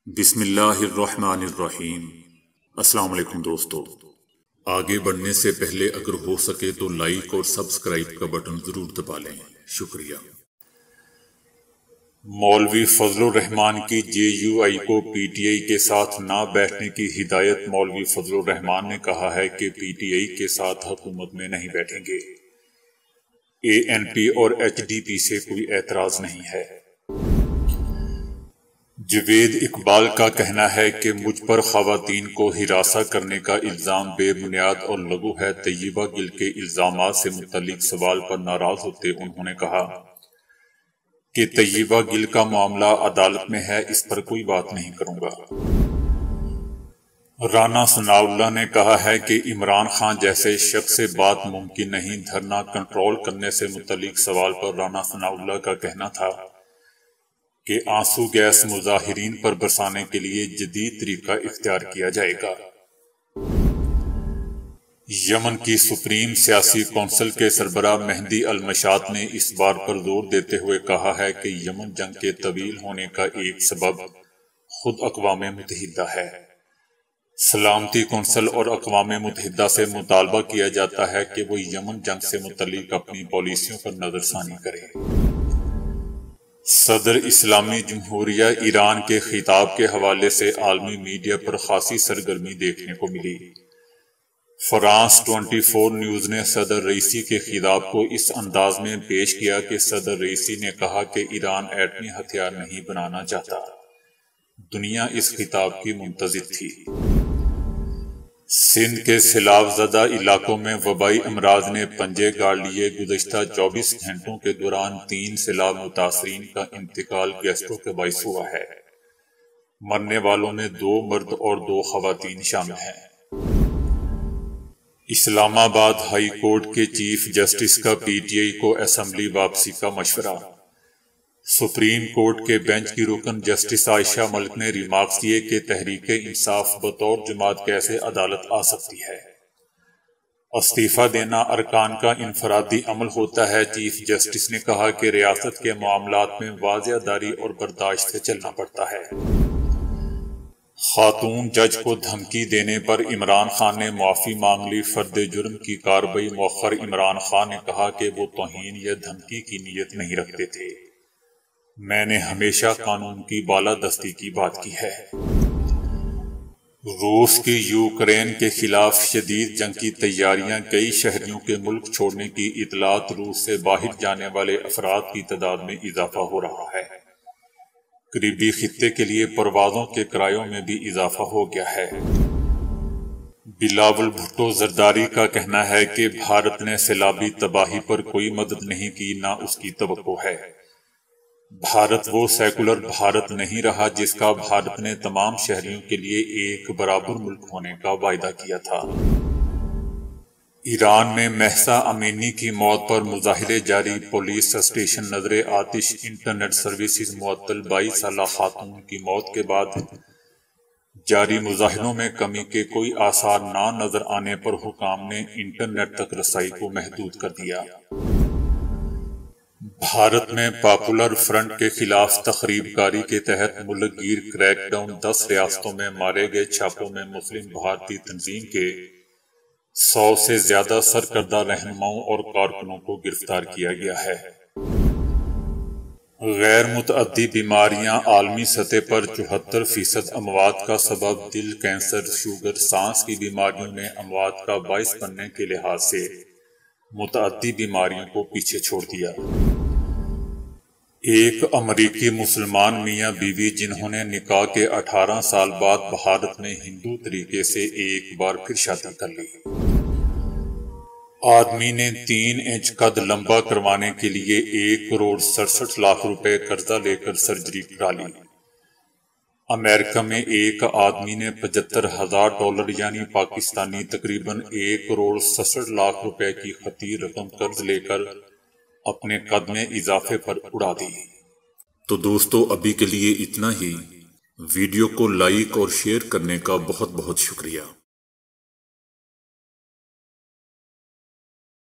بسم اللہ الرحمن الرحیم۔ السلام علیکم دوستو، آگے بڑھنے سے پہلے اگر ہو سکے تو لائک اور سبسکرائب کا بٹن ضرور دبا لیں، شکریہ۔ مولوی فضل الرحمان کی JUI کو PTI کے ساتھ نہ بیٹھنے کی ہدایت۔ مولوی فضل الرحمان نے کہا ہے کہ PTI کے ساتھ حکومت میں نہیں بیٹھیں گے۔ ANP اور HDP سے کوئی اعتراض نہیں ہے۔ جوید اقبال کا کہنا ہے کہ مجھ پر خواتین کو ہراساں کرنے کا الزام بے بنیاد اور لغو ہے۔ طیبہ گل کے الزامات سے متعلق سوال پر ناراض ہوتے انہوں نے کہا کہ طیبہ گل کا معاملہ عدالت میں ہے، اس پر کوئی بات نہیں کروں گا۔ رانا ثناءاللہ نے کہا ہے کہ عمران خان جیسے شخص سے بات ممکن نہیں۔ دھرنا کنٹرول کرنے سے متعلق سوال پر رانا ثناءاللہ کا کہنا تھا کہ آنسو گیس مظاہرین پر برسانے کے لیے جدید طریقہ اختیار کیا جائے گا۔ یمن کی سپریم سیاسی کونسل کے سربراہ مہدی المشات نے اس بات پر زور دیتے ہوئے کہا ہے کہ یمن جنگ کے طویل ہونے کا ایک سبب خود اقوام متحدہ ہے۔ سلامتی کونسل اور اقوام متحدہ سے مطالبہ کیا جاتا ہے کہ وہ یمن جنگ سے متعلق اپنی پالیسیوں پر نظر ثانی کریں۔ صدر اسلامی جمہوریہ ایران کے خطاب کے حوالے سے عالمی میڈیا پر خاصی سرگرمی دیکھنے کو ملی۔ فرانس 24 نیوز نے صدر رئیسی کے خطاب کو اس انداز میں پیش کیا کہ صدر رئیسی نے کہا کہ ایران ایٹمی ہتھیار نہیں بنانا چاہتا۔ دنیا اس خطاب کی منتظر تھی۔ سندھ کے سیلاب زدہ علاقوں میں وبائی امراض نے پنجے گاڑ لیے۔ گزشتہ 24 گھنٹوں کے دوران 3 سیلاب متاثرین کا انتقال گیسٹرو کے باعث ہوا ہے۔ مرنے والوں میں 2 مرد اور 2 خواتین شامل ہیں۔ اسلام آباد ہائی کورٹ کے چیف جسٹس کا PTI کو اسمبلی واپسی کا مشورہ۔ سپریم کورٹ کے بینچ کی رکن جسٹس عائشہ ملک نے ریمارکس کیے کہ تحریک انصاف بطور جماعت کیسے عدالت آ سکتی ہے۔ استعفیٰ دینا ارکان کا انفرادی عمل ہوتا ہے۔ چیف جسٹس نے کہا کہ ریاست کے معاملات میں واضح داری اور برداشت سے چلنا پڑتا ہے۔ خاتون جج کو دھمکی دینے پر عمران خان نے معافی مانگ لی۔ فرد جرم کی کارروائی مؤخر۔ عمران خان نے کہا کہ وہ توہین یا دھمکی کی نیت نہیں رکھتے تھے۔ میں نے ہمیشہ قانون کی بالادستی کی بات کی ہے۔ روس کی یوکرین کے خلاف شدید جنگ کی تیاریاں۔ کئی شہریوں کے ملک چھوڑنے کی اطلاعات۔ روس سے باہر جانے والے افراد کی تعداد میں اضافہ ہو رہا ہے۔ قریبی خطے کے لیے پروازوں کے کرایوں میں بھی اضافہ ہو گیا ہے۔ بلاول بھٹو زرداری کا کہنا ہے کہ بھارت نے سیلابی تباہی پر کوئی مدد نہیں کی، نہ اس کی توقع ہے۔ بھارت وہ سیکولر بھارت نہیں رہا جس کا بھارت نے تمام شہریوں کے لیے ایک برابر ملک ہونے کا وعدہ کیا تھا۔ ایران میں مہسا امینی کی موت پر مظاہرے جاری۔ پولیس اسٹیشن نظر آتش، انٹرنیٹ سروسز معطل۔ 22 سالہ خاتون کی موت کے بعد جاری مظاہروں میں کمی کے کوئی آثار نہ نظر آنے پر حکام نے انٹرنیٹ تک رسائی کو محدود کر دیا۔ بھارت میں پاپولر فرنٹ کے خلاف تخریب کاری کے تحت ملک گیر کریک ڈاؤن۔ 10 ریاستوں میں مارے گئے چھاپوں میں مسلم بھارتی تنظیم کے 100 سے زیادہ سرکردہ رہنماؤں اور کارکنوں کو گرفتار کیا گیا ہے۔ غیر متعدی بیماریاں۔ عالمی سطح پر 74% اموات کا سبب دل، کینسر، شوگر، سانس کی بیماریوں نے اموات کا باعث بننے کے لحاظ سے متعدی بیماریوں کو پیچھے چھوڑ دیا۔ ایک امریکی مسلمان میاں بیوی جنہوں نے نکاح کے 18 سال بعد بھارت میں ہندو طریقے سے ایک بار پھر شادی کر لی۔ آدمی نے 3 انچ قد لمبا کروانے کے لیے 1 کروڑ 67 لاکھ روپے قرضہ لے کر سرجری کرا لی۔ امریکہ میں ایک آدمی نے $75,000 یعنی پاکستانی تقریباً 1 کروڑ 67 لاکھ روپے کی خطیر رقم قرض لے کر اپنے قد میں اضافے پر اڑا دی۔ تو دوستو ابھی کے لیے اتنا ہی۔ ویڈیو کو لائک اور شیئر کرنے کا بہت بہت شکریہ۔